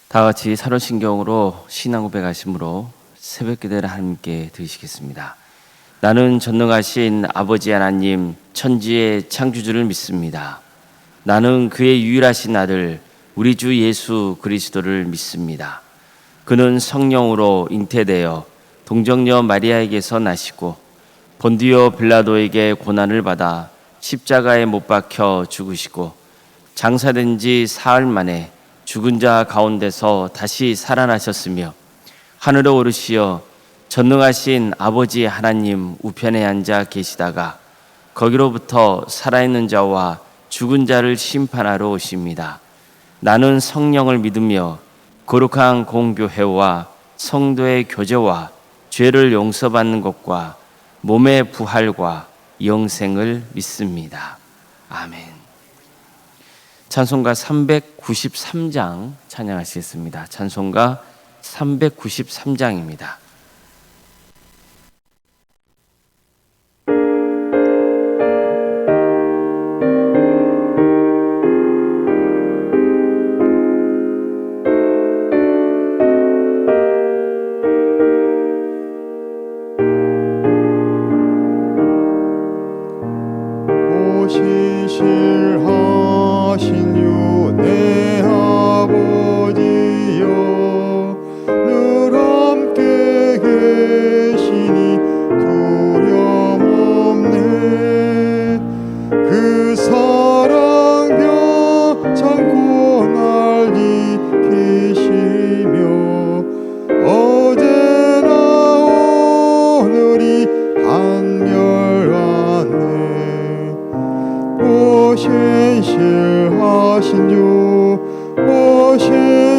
다 같이 사도신경으로 신앙 고백하심으로 새벽 기도를 함께 드리시겠습니다. 나는 전능하신 아버지 하나님 천지의 창조주를 믿습니다. 나는 그의 유일하신 아들 우리 주 예수 그리스도를 믿습니다. 그는 성령으로 잉태되어 동정녀 마리아에게서 나시고 본디오 빌라도에게 고난을 받아 십자가에 못 박혀 죽으시고 장사된 지 사흘 만에 죽은 자 가운데서 다시 살아나셨으며 하늘에 오르시어 전능하신 아버지 하나님 우편에 앉아 계시다가 거기로부터 살아있는 자와 죽은 자를 심판하러 오십니다. 나는 성령을 믿으며 거룩한 공교회와 성도의 교제와 죄를 용서받는 것과 몸의 부활과 영생을 믿습니다. 아멘. 찬송가 393장 찬양하시겠습니다. 찬송가 393장입니다.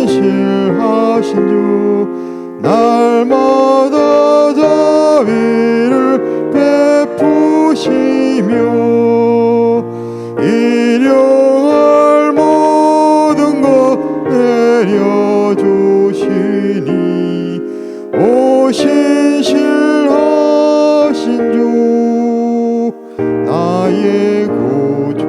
신실하신 주 날마다 자비를 베푸시며 일용할 모든 것 내려주시니 오 신실하신 주 나의 구주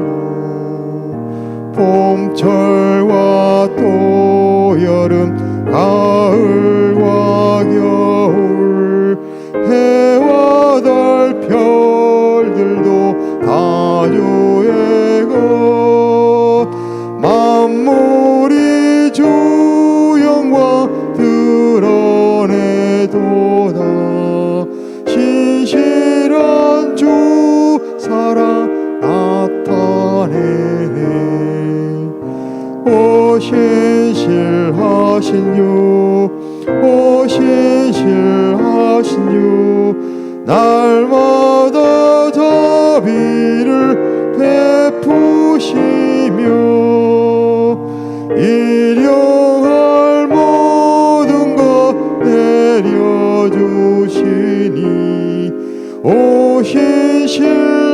봄철과 또 여름 가을과 겨울 해와 달 별들도 다 주의 것 만물이 주 영광 드러내도다 신실한 주 사랑 나타내네 오 신실하신 주 오 신실하신 주 날마다 자비를 베푸시며 일용할 모든 것 내려주시니 오 신실하신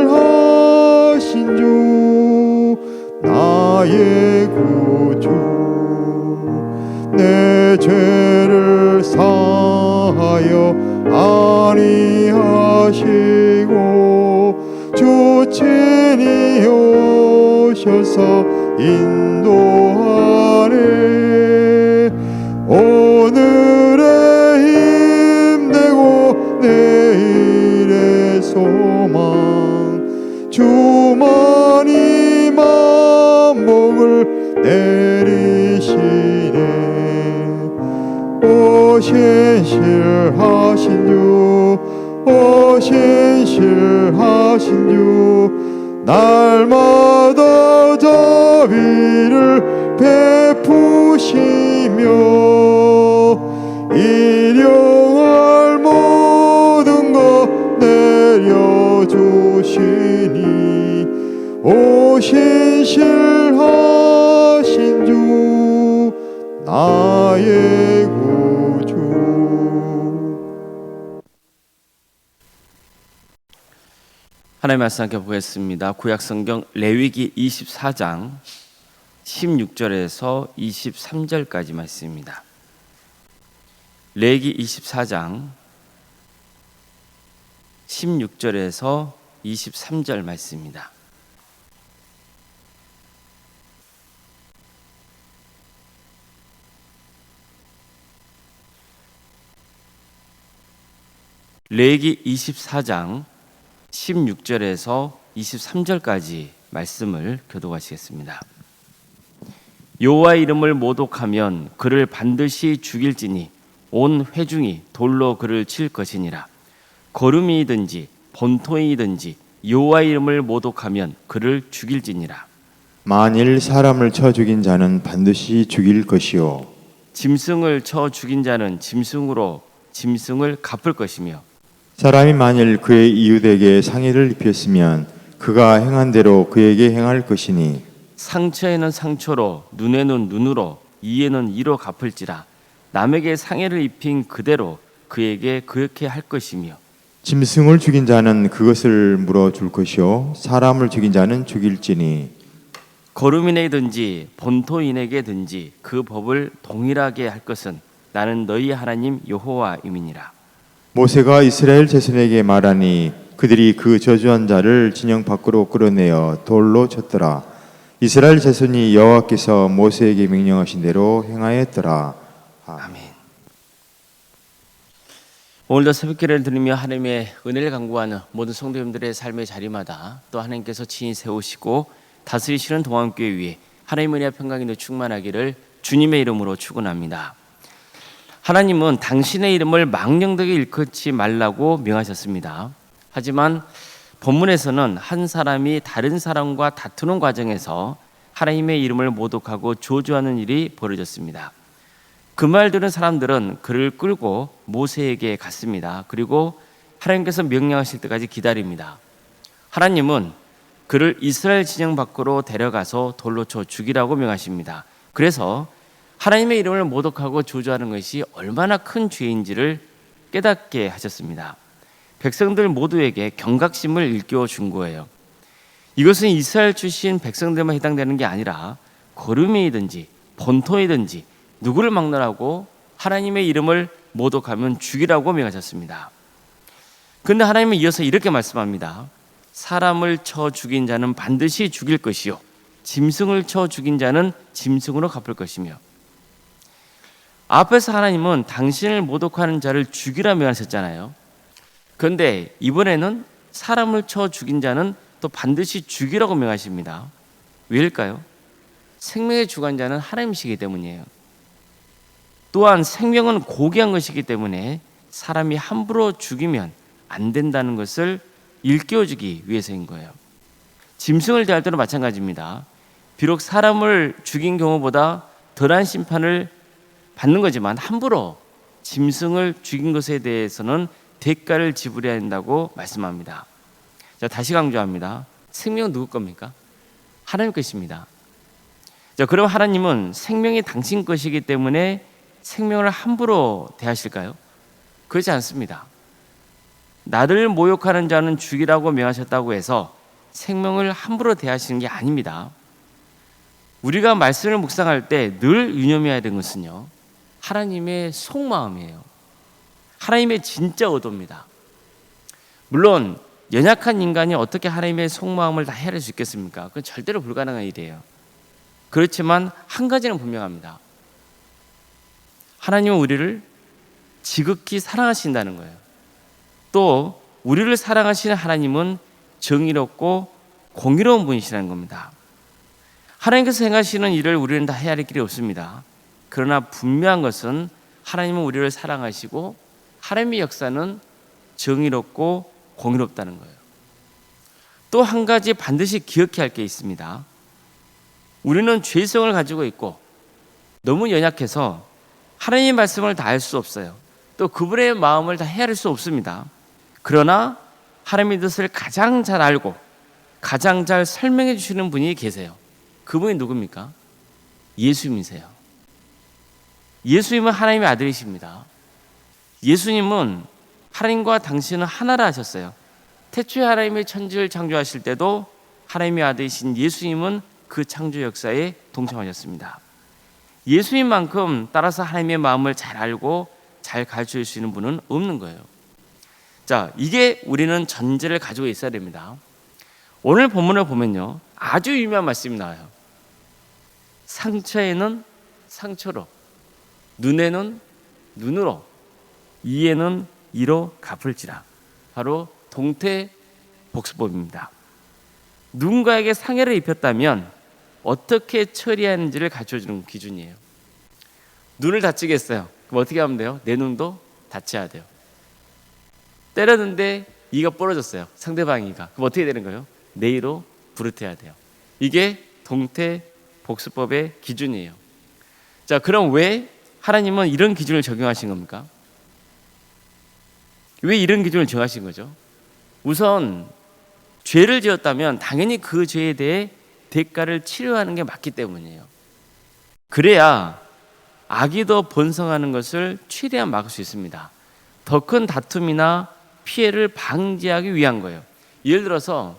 주 나의 구주 내 죄를 사하여 아니하시고 주 친히 오셔서 인도하네 오늘의 힘내고 내일의 소망 주만이 만복을 내리시네 오 신실하신 주 오 신실하신 주 날마다 자비를 베푸시며 일용할 모든 것 내려주시니 오 신실하신 주 나의 구주 하나님 말씀 함께 보겠습니다. 구약성경 레위기 24장 16절에서 23절까지 말씀입니다. 레위기 24장 16절에서 23절 말씀입니다. 레위기 24장 16절에서 23절까지 말씀을 교독하시겠습니다. 여호와의 이름을 모독하면 그를 반드시 죽일지니 온 회중이 돌로 그를 칠 것이니라. 거름이든지 본토이든지 여호와의 이름을 모독하면 그를 죽일지니라. 만일 사람을 쳐 죽인 자는 반드시 죽일 것이요 짐승을 쳐 죽인 자는 짐승으로 짐승을 갚을 것이며 사람이 만일 그의 이웃에게 상해를 입혔으면 그가 행한 대로 그에게 행할 것이니 상처에는 상처로 눈에는 눈으로 이에는 이로 갚을지라. 남에게 상해를 입힌 그대로 그에게 그렇게 할 것이며 짐승을 죽인 자는 그것을 물어줄 것이요 사람을 죽인 자는 죽일지니 거루민에게든지 본토인에게든지 그 법을 동일하게 할 것은 나는 너희 하나님 여호와임이니라. 모세가 이스라엘 자손에게 말하니 그들이 그 저주한 자를 진영 밖으로 끌어내어 돌로 쳤더라. 이스라엘 자손이 여호와께서 모세에게 명령하신 대로 행하였더라. 아멘. 오늘도 새벽기를 들으며 하나님의 은혜를 간구하는 모든 성도님들의 삶의 자리마다 또 하나님께서 친히 세우시고 다스리시는 동안교회 위에 하나님의 은혜와 평강이 충만하기를 주님의 이름으로 축원합니다. 하나님은 당신의 이름을 망령되게 일컫지 말라고 명하셨습니다. 하지만 본문에서는 한 사람이 다른 사람과 다투는 과정에서 하나님의 이름을 모독하고 저주하는 일이 벌어졌습니다. 그 말 들은 사람들은 그를 끌고 모세에게 갔습니다. 그리고 하나님께서 명령하실 때까지 기다립니다. 하나님은 그를 이스라엘 진영 밖으로 데려가서 돌로 쳐 죽이라고 명하십니다. 그래서 하나님의 이름을 모독하고 저주하는 것이 얼마나 큰 죄인지를 깨닫게 하셨습니다. 백성들 모두에게 경각심을 일깨워 준 거예요. 이것은 이스라엘 출신 백성들만 해당되는 게 아니라 거름이든지 본토이든지 누구를 막론하고 하나님의 이름을 모독하면 죽이라고 명하셨습니다. 그런데 하나님은 이어서 이렇게 말씀합니다. 사람을 쳐 죽인 자는 반드시 죽일 것이요 짐승을 쳐 죽인 자는 짐승으로 갚을 것이며 앞에서 하나님은 당신을 모독하는 자를 죽이라 명하셨잖아요. 그런데 이번에는 사람을 쳐 죽인 자는 또 반드시 죽이라고 명하십니다. 왜일까요? 생명의 주관자는 하나님이시기 때문이에요. 또한 생명은 고귀한 것이기 때문에 사람이 함부로 죽이면 안 된다는 것을 일깨워주기 위해서인 거예요. 짐승을 대할 때도 마찬가지입니다. 비록 사람을 죽인 경우보다 덜한 심판을 받는 거지만 함부로 짐승을 죽인 것에 대해서는 대가를 지불해야 한다고 말씀합니다. 자, 다시 강조합니다. 생명은 누구 겁니까? 하나님 것입니다. 자, 그럼 하나님은 생명이 당신 것이기 때문에 생명을 함부로 대하실까요? 그렇지 않습니다. 나를 모욕하는 자는 죽이라고 명하셨다고 해서 생명을 함부로 대하시는 게 아닙니다. 우리가 말씀을 묵상할 때 늘 유념해야 되는 것은요, 하나님의 속마음이에요. 하나님의 진짜 의도입니다. 물론 연약한 인간이 어떻게 하나님의 속마음을 다 헤아릴 수 있겠습니까? 그건 절대로 불가능한 일이에요. 그렇지만 한 가지는 분명합니다. 하나님은 우리를 지극히 사랑하신다는 거예요. 또 우리를 사랑하시는 하나님은 정의롭고 공의로운 분이시라는 겁니다. 하나님께서 행하시는 일을 우리는 다 헤아릴 길이 없습니다. 그러나 분명한 것은 하나님은 우리를 사랑하시고 하나님의 역사는 정의롭고 공의롭다는 거예요. 또 한 가지 반드시 기억해야 할 게 있습니다. 우리는 죄성을 가지고 있고 너무 연약해서 하나님의 말씀을 다 알 수 없어요. 또 그분의 마음을 다 헤아릴 수 없습니다. 그러나 하나님의 뜻을 가장 잘 알고 가장 잘 설명해 주시는 분이 계세요. 그분이 누굽니까? 예수님이세요. 예수님은 하나님의 아들이십니다. 예수님은 하나님과 당신은 하나라 하셨어요. 태초에 하나님의 천지를 창조하실 때도 하나님의 아들이신 예수님은 그 창조 역사에 동참하셨습니다. 예수님만큼 따라서 하나님의 마음을 잘 알고 잘 가르쳐 줄 수 있는 분은 없는 거예요. 자, 이게 우리는 전제를 가지고 있어야 됩니다. 오늘 본문을 보면요, 아주 유명한 말씀이 나와요. 상처에는 상처로, 눈에는 눈으로, 이에는 이로 갚을지라. 바로 동태복수법입니다. 누군가에게 상해를 입혔다면 어떻게 처리하는지를 가르쳐주는 기준이에요. 눈을 다치게 했어요. 그럼 어떻게 하면 돼요? 내 눈도 다쳐야 돼요. 때렸는데 이가 부러졌어요. 상대방 이가. 그럼 어떻게 되는 거예요? 내 이로 부르트해야 돼요. 이게 동태복수법의 기준이에요. 자, 그럼 왜 하나님은 이런 기준을 적용하신 겁니까? 왜 이런 기준을 정하신 거죠? 우선 죄를 지었다면 당연히 그 죄에 대해 대가를 치료하는 게 맞기 때문이에요. 그래야 악이 더 번성하는 것을 최대한 막을 수 있습니다. 더 큰 다툼이나 피해를 방지하기 위한 거예요. 예를 들어서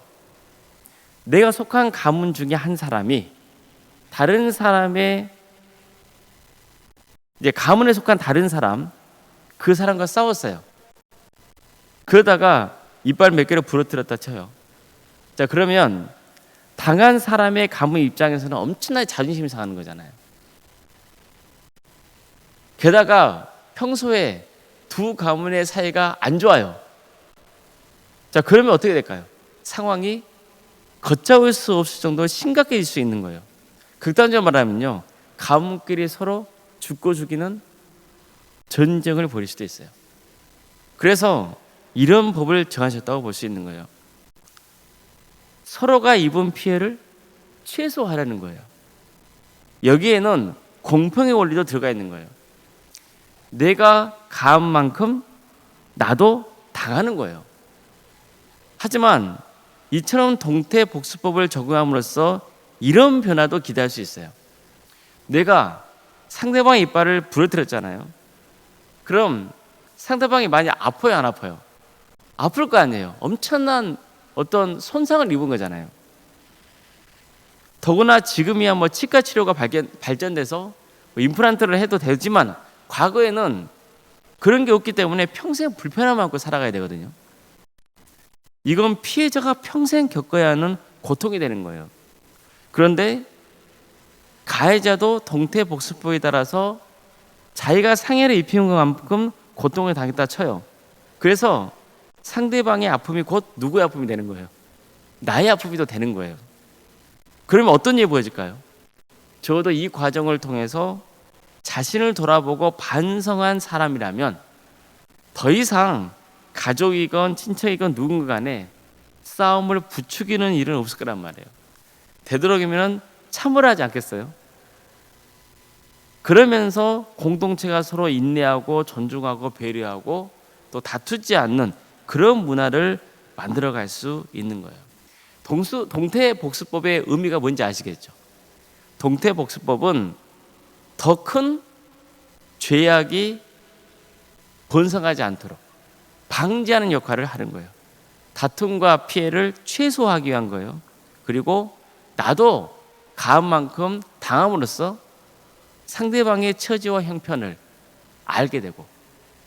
내가 속한 가문 중에 한 사람이 다른 사람의 이제 가문에 속한 다른 사람, 그 사람과 싸웠어요. 그러다가 이빨 몇 개를 부러뜨렸다 쳐요. 자, 그러면 당한 사람의 가문 입장에서는 엄청나게 자존심이 상하는 거잖아요. 게다가 평소에 두 가문의 사이가 안 좋아요. 자, 그러면 어떻게 될까요? 상황이 걷잡을 수 없을 정도로 심각해질 수 있는 거예요. 극단적으로 말하면요, 가문끼리 서로 죽고 죽이는 전쟁을 벌일 수도 있어요. 그래서 이런 법을 정하셨다고 볼 수 있는 거예요. 서로가 입은 피해를 최소화하려는 거예요. 여기에는 공평의 원리도 들어가 있는 거예요. 내가 가한 만큼 나도 당하는 거예요. 하지만 이처럼 동태복수법을 적용함으로써 이런 변화도 기대할 수 있어요. 내가 상대방의 이빨을 부러뜨렸잖아요. 그럼 상대방이 많이 아파요, 안 아파요? 아플 거 아니에요. 엄청난 어떤 손상을 입은 거잖아요. 더구나 지금이야 뭐 치과 치료가 발전돼서 뭐 임플란트를 해도 되지만 과거에는 그런 게 없기 때문에 평생 불편함을 안고 살아가야 되거든요. 이건 피해자가 평생 겪어야 하는 고통이 되는 거예요. 그런데 가해자도 동태복수법에 따라서 자기가 상해를 입힌 것만큼 고통을 당했다 쳐요. 그래서 상대방의 아픔이 곧 누구의 아픔이 되는 거예요? 나의 아픔이 더 되는 거예요. 그러면 어떤 일이 보여질까요? 적어도 이 과정을 통해서 자신을 돌아보고 반성한 사람이라면 더 이상 가족이건 친척이건 누군가 간에 싸움을 부추기는 일은 없을 거란 말이에요. 되도록이면 참으라 하지 않겠어요? 그러면서 공동체가 서로 인내하고 존중하고 배려하고 또 다투지 않는 그런 문화를 만들어갈 수 있는 거예요. 동태복수법의 의미가 뭔지 아시겠죠? 동태복수법은 더 큰 죄악이 번성하지 않도록 방지하는 역할을 하는 거예요. 다툼과 피해를 최소화하기 위한 거예요. 그리고 나도 가한 만큼 당함으로써 상대방의 처지와 형편을 알게 되고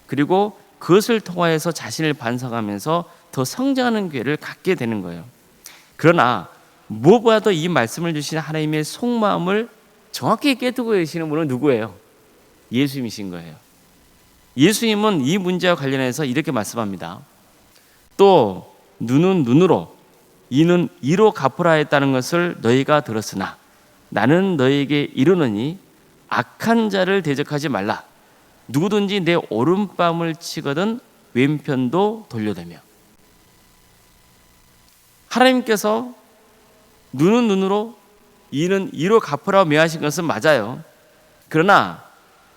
그리고 그것을 통하여서 자신을 반성하면서 더 성장하는 기회를 갖게 되는 거예요. 그러나 무엇보다도 이 말씀을 주신 하나님의 속마음을 정확히 깨닫고 계시는 분은 누구예요? 예수님이신 거예요. 예수님은 이 문제와 관련해서 이렇게 말씀합니다. 또 눈은 눈으로 이는 이로 갚으라 했다는 것을 너희가 들었으나 나는 너희에게 이르노니 악한 자를 대적하지 말라. 누구든지 내 오른뺨을 치거든 왼편도 돌려대며. 하나님께서 눈은 눈으로 이는 이로 갚으라고 명하신 것은 맞아요. 그러나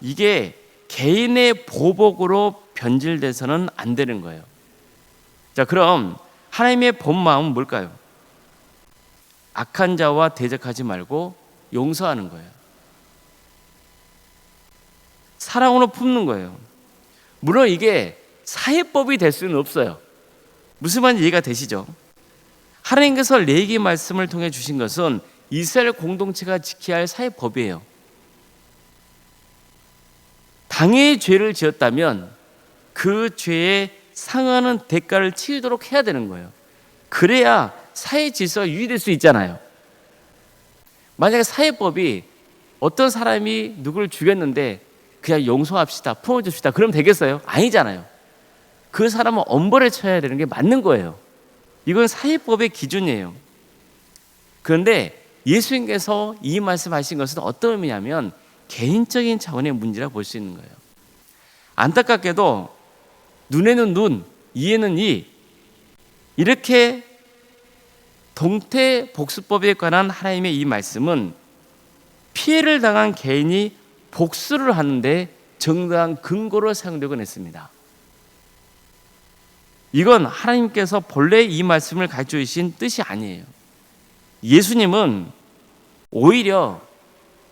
이게 개인의 보복으로 변질돼서는 안 되는 거예요. 자, 그럼 하나님의 본 마음은 뭘까요? 악한 자와 대적하지 말고 용서하는 거예요. 사랑으로 품는 거예요. 물론 이게 사회법이 될 수는 없어요. 무슨 말인지 이해가 되시죠? 하나님께서 레위기 말씀을 통해 주신 것은 이스라엘 공동체가 지켜야 할 사회법이에요. 당의 죄를 지었다면 그 죄에 상응하는 대가를 치르도록 해야 되는 거예요. 그래야 사회 질서가 유지될 수 있잖아요. 만약에 사회법이 어떤 사람이 누구를 죽였는데 그냥 용서합시다, 품어줍시다, 그러면 되겠어요? 아니잖아요. 그 사람은 엄벌에 처해야 되는 게 맞는 거예요. 이건 사회법의 기준이에요. 그런데 예수님께서 이 말씀하신 것은 어떤 의미냐면 개인적인 차원의 문제라고 볼 수 있는 거예요. 안타깝게도 눈에는 눈, 이에는 이, 이렇게 동태복수법에 관한 하나님의 이 말씀은 피해를 당한 개인이 복수를 하는데 정당한 근거로 사용되곤 했습니다. 이건 하나님께서 본래 이 말씀을 가르쳐 주신 뜻이 아니에요. 예수님은 오히려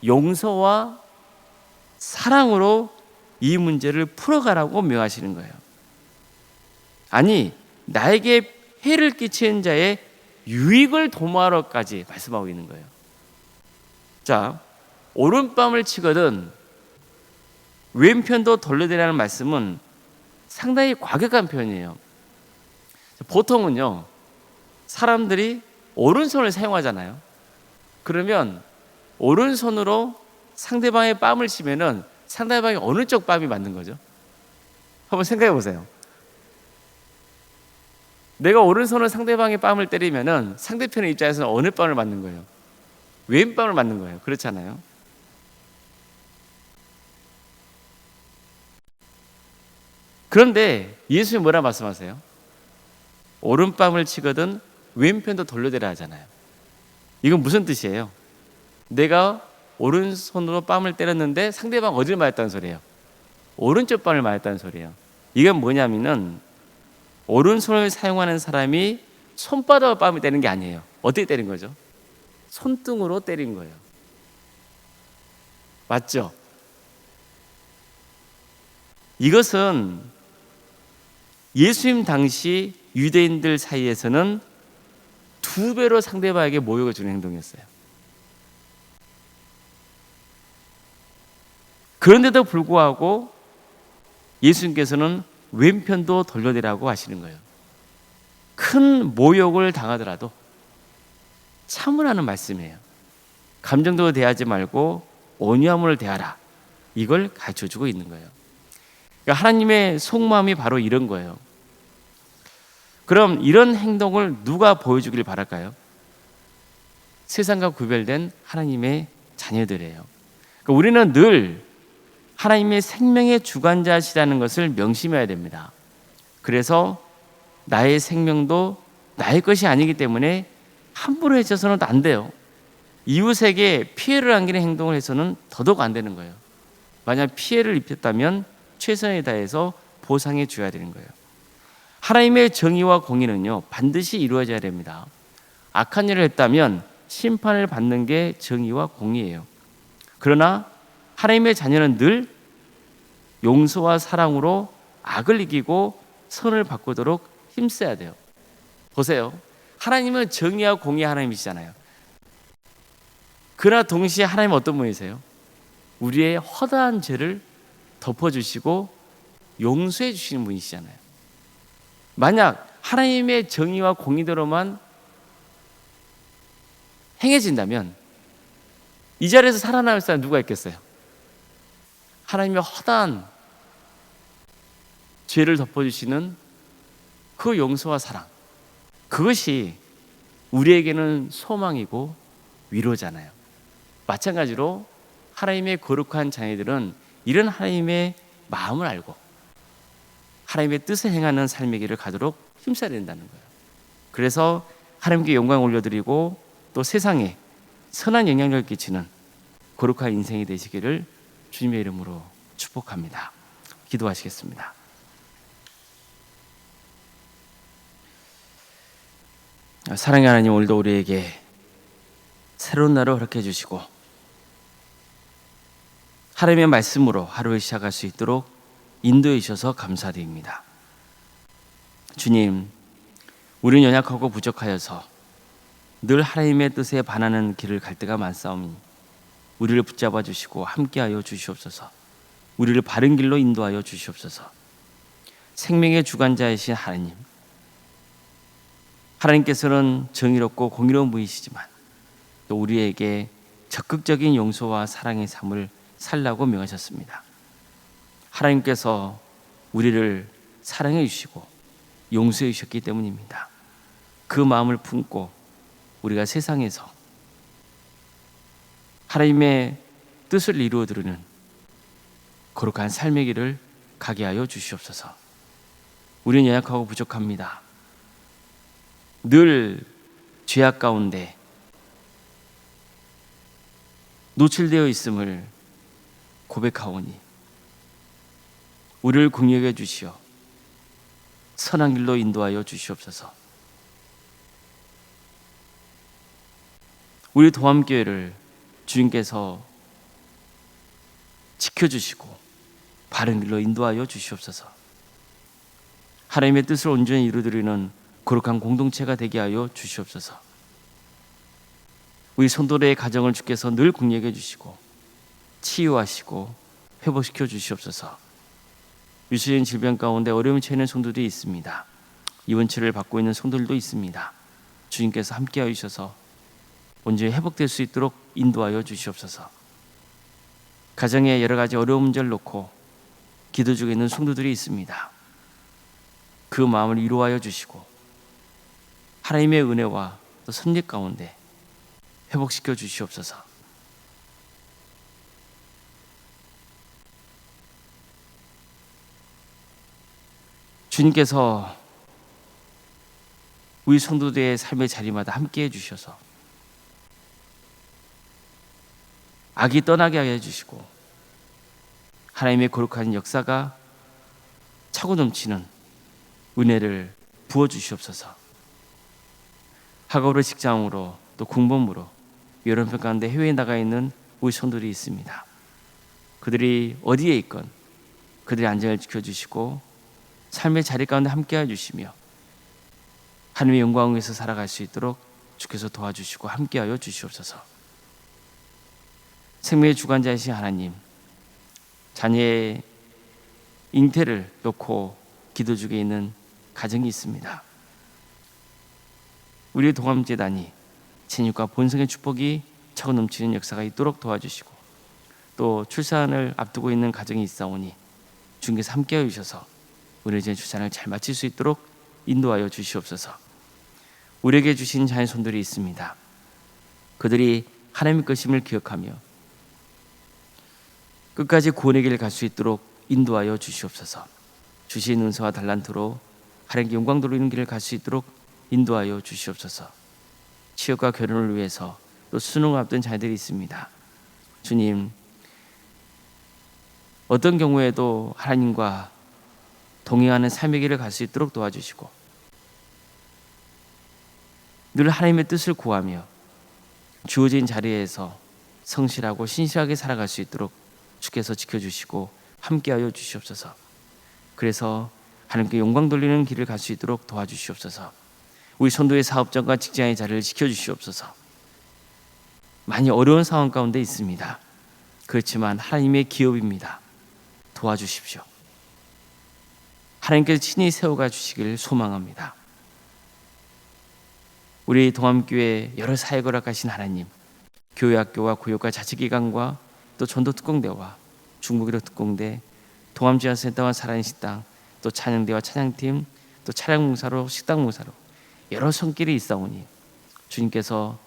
용서와 사랑으로 이 문제를 풀어가라고 명하시는 거예요. 아니, 나에게 해를 끼치는 자의 유익을 도모하러까지 말씀하고 있는 거예요. 자, 오른뺨을 치거든 왼편도 돌려대라는 말씀은 상당히 과격한 표현이에요. 보통은요, 사람들이 오른손을 사용하잖아요. 그러면 오른손으로 상대방의 뺨을 치면은 상대방이 어느 쪽 뺨이 맞는 거죠? 한번 생각해 보세요. 내가 오른손으로 상대방의 뺨을 때리면은 상대편의 입장에서는 어느 뺨을 맞는 거예요? 왼뺨을 맞는 거예요. 그렇잖아요. 그런데 예수님이 뭐라 말씀하세요? 오른뺨을 치거든 왼편도 돌려대라 하잖아요. 이건 무슨 뜻이에요? 내가 오른손으로 뺨을 때렸는데 상대방 어디를 맞았다는 소리예요? 오른쪽 뺨을 맞았다는 소리예요. 이건 뭐냐면은 오른손을 사용하는 사람이 손바닥으로 뺨을 때리는 게 아니에요. 어떻게 때린 거죠? 손등으로 때린 거예요. 맞죠? 이것은 예수님 당시 유대인들 사이에서는 2배로 상대방에게 모욕을 주는 행동이었어요. 그런데도 불구하고 예수님께서는 왼편도 돌려대라고 하시는 거예요. 큰 모욕을 당하더라도 참으라는 말씀이에요. 감정적으로 대하지 말고 온유함으로 대하라. 이걸 가르쳐주고 있는 거예요. 그러니까 하나님의 속마음이 바로 이런 거예요. 그럼 이런 행동을 누가 보여주길 바랄까요? 세상과 구별된 하나님의 자녀들이에요. 그러니까 우리는 늘 하나님의 생명의 주관자시라는 것을 명심해야 됩니다. 그래서 나의 생명도 나의 것이 아니기 때문에 함부로 해서는 안 돼요. 이웃에게 피해를 안기는 행동을 해서는 더더욱 안 되는 거예요. 만약 피해를 입혔다면 최선을 다해서 보상해 줘야 되는 거예요. 하나님의 정의와 공의는요, 반드시 이루어져야 됩니다. 악한 일을 했다면 심판을 받는 게 정의와 공의예요. 그러나 하나님의 자녀는 늘 용서와 사랑으로 악을 이기고 선을 바꾸도록 힘써야 돼요. 보세요. 하나님은 정의와 공의의 하나님이시잖아요. 그러나 동시에 하나님은 어떤 분이세요? 우리의 허다한 죄를 덮어주시고 용서해 주시는 분이시잖아요. 만약 하나님의 정의와 공의대로만 행해진다면 이 자리에서 살아남을 사람 누가 있겠어요? 하나님의 허다한 죄를 덮어주시는 그 용서와 사랑, 그것이 우리에게는 소망이고 위로잖아요. 마찬가지로 하나님의 거룩한 자녀들은 이런 하나님의 마음을 알고 하나님의 뜻을 행하는 삶의 길을 가도록 힘써야 된다는 거예요. 그래서 하나님께 영광을 올려드리고 또 세상에 선한 영향력을 끼치는 거룩한 인생이 되시기를 주님의 이름으로 축복합니다. 기도하시겠습니다. 사랑의 하나님, 오늘도 우리에게 새로운 날을 허락해 주시고 하나님의 말씀으로 하루를 시작할 수 있도록 인도해 주셔서 감사드립니다. 주님, 우리는 연약하고 부족하여서 늘 하나님의 뜻에 반하는 길을 갈 때가 많사오니 우리를 붙잡아 주시고 함께하여 주시옵소서. 우리를 바른 길로 인도하여 주시옵소서. 생명의 주관자이신 하나님, 하나님께서는 정의롭고 공의로운 분이시지만 또 우리에게 적극적인 용서와 사랑의 삶을 살라고 명하셨습니다. 하나님께서 우리를 사랑해 주시고 용서해 주셨기 때문입니다. 그 마음을 품고 우리가 세상에서 하나님의 뜻을 이루어 드리는 거룩한 삶의 길을 가게 하여 주시옵소서. 우리는 연약하고 부족합니다. 늘 죄악 가운데 노출되어 있음을 고백하오니 우리를 긍휼히 주시어 선한 길로 인도하여 주시옵소서. 우리 동암교회를 주님께서 지켜주시고 바른 길로 인도하여 주시옵소서. 하나님의 뜻을 온전히 이루어드리는 거룩한 공동체가 되게 하여 주시옵소서. 우리 성도들의 가정을 주께서 늘 긍휼히 주시고 치유하시고 회복시켜 주시옵소서. 유수인 질병 가운데 어려움에 처해 있는 성도들이 있습니다. 입원치료를 받고 있는 성도들도 있습니다. 주님께서 함께하여 주셔서 온전히 회복될 수 있도록 인도하여 주시옵소서. 가정에 여러 가지 어려운 문제를 놓고 기도 중에 있는 성도들이 있습니다. 그 마음을 위로하여 주시고 하나님의 은혜와 또 섭리 가운데 회복시켜 주시옵소서. 주님께서 우리 성도들의 삶의 자리마다 함께해 주셔서 악이 떠나게 하여 주시고 하나님의 거룩한 역사가 차고 넘치는 은혜를 부어 주시옵소서. 학업으로 직장으로 또 공범으로 여러 가운데 해외에 나가 있는 우리 성도들이 있습니다. 그들이 어디에 있건 그들의 안전을 지켜주시고 삶의 자리 가운데 함께해 주시며 하나님의 영광을 위해서 살아갈 수 있도록 주께서 도와주시고 함께하여 주시옵소서. 생명의 주관자이신 하나님, 자녀의 잉태를 놓고 기도 중에 있는 가정이 있습니다. 우리의 동암재단이 생육과 본성의 축복이 차고 넘치는 역사가 있도록 도와주시고 또 출산을 앞두고 있는 가정이 있사오니 주님께서 함께하여 주셔서 우리의 출산을 잘 마칠 수 있도록 인도하여 주시옵소서. 우리에게 주신 자녀손들이 있습니다. 그들이 하나님의 것임을 기억하며 끝까지 구원의 길을 갈 수 있도록 인도하여 주시옵소서. 주신 은사와 달란트로 하나님께 영광 돌리는 길을 갈 수 있도록 인도하여 주시옵소서. 취업과 결혼을 위해서 또 수능을 앞둔 자녀들이 있습니다. 주님, 어떤 경우에도 하나님과 동행하는 삶의 길을 갈 수 있도록 도와주시고 늘 하나님의 뜻을 구하며 주어진 자리에서 성실하고 신실하게 살아갈 수 있도록 주께서 지켜주시고 함께하여 주시옵소서. 그래서 하나님께 영광 돌리는 길을 갈 수 있도록 도와주시옵소서. 우리 성도의 사업장과 직장의 자리를 지켜주시옵소서. 많이 어려운 상황 가운데 있습니다. 그렇지만 하나님의 기업입니다. 도와주십시오. 하나님께서 친히 세워가 주시기를 소망합니다. 우리 동암교회 여러 사역을 허락하신 하나님, 교회학교와 구역과 자치기관과 또 전도특공대와 중국의료 특공대, 동암지원센터와 살아있는 식당, 또 찬양대와 찬양팀, 또 차량봉사로 식당봉사로 여러 손길이 있사오니 주님께서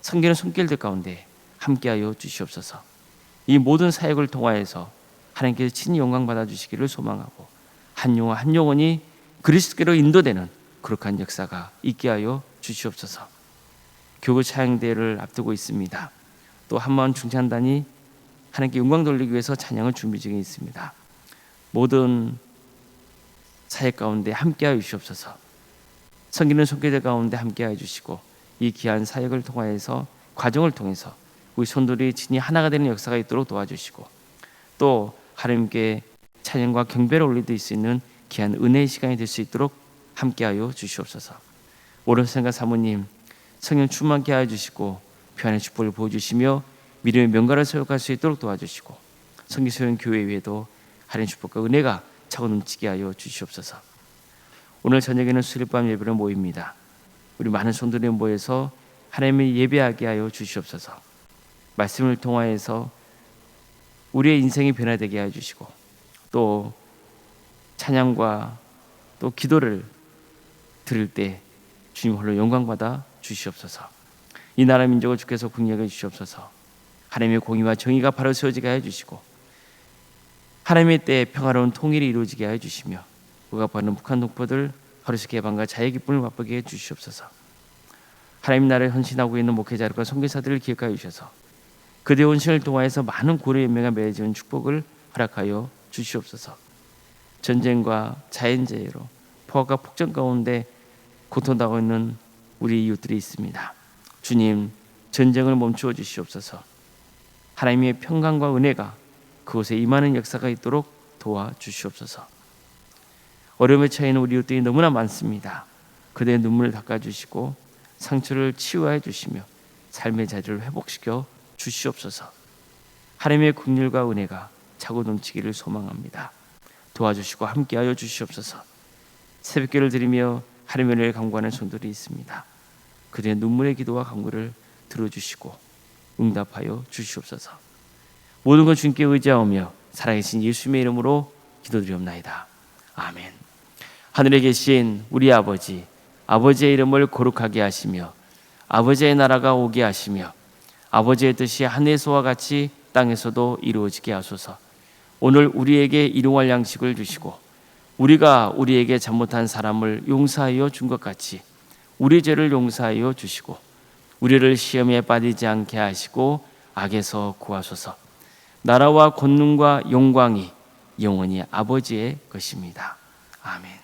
섬기는 손길들 가운데 함께하여 주시옵소서. 이 모든 사역을 통하여서 하나님께서 친히 영광 받아주시기를 소망하고 한 영혼 한 영혼이 그리스도께로 인도되는 거룩한 역사가 있게 하여 주시옵소서. 교구 찬양대회를 앞두고 있습니다. 또 한마음 중창단이 하나님께 영광 돌리기 위해서 찬양을 준비 중에 있습니다. 모든 사역 가운데 함께하여 주시옵소서. 섬기는 손길들 가운데 함께하여 주시고 이 귀한 사역을 통하여서 과정을 통해서 우리 손들이 진히 하나가 되는 역사가 있도록 도와주시고 또 하나님께 찬양과 경배를 올릴 수 있는 귀한 은혜의 시간이 될 수 있도록 함께하여 주시옵소서. 오른생각 사모님 성령 충만케 하여 주시고 평안의 축복을 보여주시며 믿음의 명가를 세워갈 수 있도록 도와주시고 성기소연 교회 위에도 하나님의 축복과 은혜가 차고 넘치게 하여 주시옵소서. 오늘 저녁에는 수일밤 예배로 모입니다. 우리 많은 성도들이 모여서 하나님을 예배하게 하여 주시옵소서. 말씀을 통하여서 우리의 인생이 변화되게 하여 주시고 또 찬양과 또 기도를 드릴 때 주님 홀로 영광받아 주시옵소서. 이 나라 민족을 주께서 국력해 주시옵소서. 하나님의 공의와 정의가 바로 세워지게 하여 주시고 하나님의 때에 평화로운 통일이 이루어지게 하여 주시며 우리가 받는 북한 동포들 하루씩 개방과 자유의 기쁨을 맛보게 해 주시옵소서. 하나님 나라를 헌신하고 있는 목회자들과 선교사들을 기억하여 주셔서 그들의 헌신을 통하여서 많은 고려의 연맹가 맺어지는 축복을 허락하여 주시옵소서. 전쟁과 자연재해로 포화가 폭정 가운데 고통당하고 있는 우리 이웃들이 있습니다. 주님, 전쟁을 멈추어 주시옵소서. 하나님의 평강과 은혜가 그곳에 임하는 역사가 있도록 도와주시옵소서. 어려움에 처해 있는 우리 이웃들이 너무나 많습니다. 그들의 눈물을 닦아주시고 상처를 치유해 주시며 삶의 자리를 회복시켜 주시옵소서. 하나님의 긍휼과 은혜가 차고 넘치기를 소망합니다. 도와주시고 함께하여 주시옵소서. 새벽기를 드리며 하나님의 은혜를 간구하는 성도들이 있습니다. 그들의 눈물의 기도와 간구를 들어주시고 응답하여 주시옵소서. 모든 것 주님께 의지하오며 살아계신 예수님의 이름으로 기도드리옵나이다. 아멘. 하늘에 계신 우리 아버지, 아버지의 이름을 거룩하게 하시며 아버지의 나라가 오게 하시며 아버지의 뜻이 하늘에서와 같이 땅에서도 이루어지게 하소서. 오늘 우리에게 일용할 양식을 주시고 우리가 우리에게 잘못한 사람을 용서하여 준 것 같이 우리 죄를 용서하여 주시고 우리를 시험에 빠지지 않게 하시고 악에서 구하소서. 나라와 권능과 영광이 영원히 아버지의 것입니다. 아멘.